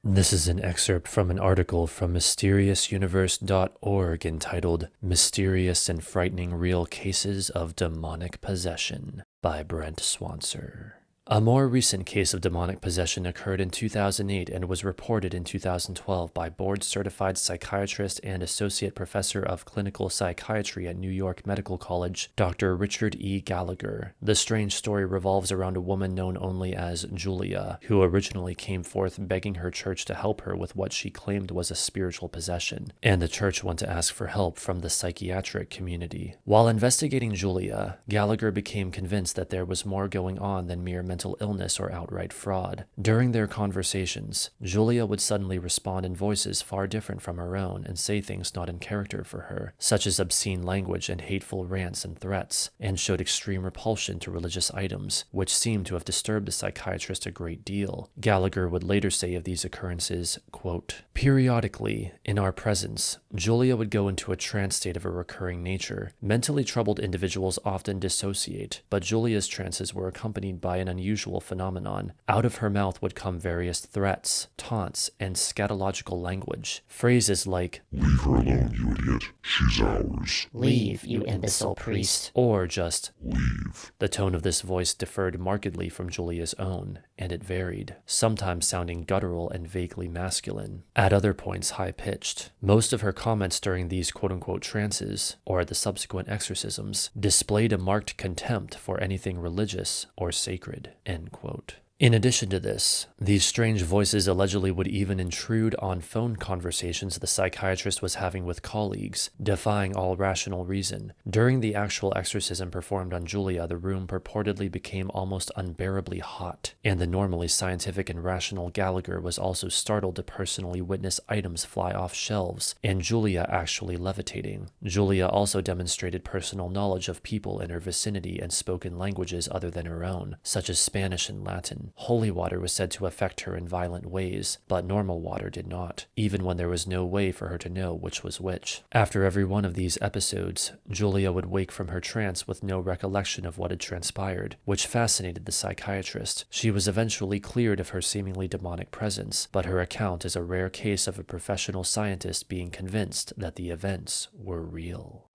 This is an excerpt from an article from mysteriousuniverse.org entitled Mysterious and Frightening Real Cases of Demonic Possession by Brent Swanser. A more recent case of demonic possession occurred in 2008 and was reported in 2012 by board-certified psychiatrist and associate professor of clinical psychiatry at New York Medical College, Dr. Richard E. Gallagher. The strange story revolves around a woman known only as Julia, who originally came forth begging her church to help her with what she claimed was a spiritual possession, and the church went to ask for help from the psychiatric community. While investigating Julia, Gallagher became convinced that there was more going on than mere mental illness or outright fraud. During their conversations, Julia would suddenly respond in voices far different from her own and say things not in character for her, such as obscene language and hateful rants and threats, and showed extreme repulsion to religious items, which seemed to have disturbed the psychiatrist a great deal. Gallagher would later say of these occurrences, quote, "Periodically, in our presence, Julia would go into a trance state of a recurring nature. Mentally troubled individuals often dissociate, but Julia's trances were accompanied by an unusual phenomenon. Out of her mouth would come various threats, taunts, and scatological language. Phrases like, 'Leave her alone, you idiot. She's ours.' 'Leave, you imbecile priest.' or just, 'Leave.' The tone of this voice differed markedly from Julia's own, and it varied, sometimes sounding guttural and vaguely masculine, at other points high-pitched. Most of her comments during these quote-unquote trances, or at the subsequent exorcisms, displayed a marked contempt for anything religious or sacred." End quote. In addition to this, these strange voices allegedly would even intrude on phone conversations the psychiatrist was having with colleagues, defying all rational reason. During the actual exorcism performed on Julia, the room purportedly became almost unbearably hot, and the normally scientific and rational Gallagher was also startled to personally witness items fly off shelves, and Julia actually levitating. Julia also demonstrated personal knowledge of people in her vicinity and spoke in languages other than her own, such as Spanish and Latin. Holy water was said to affect her in violent ways, but normal water did not, even when there was no way for her to know which was which. After every one of these episodes, Julia would wake from her trance with no recollection of what had transpired, which fascinated the psychiatrist. She was eventually cleared of her seemingly demonic presence, but her account is a rare case of a professional scientist being convinced that the events were real.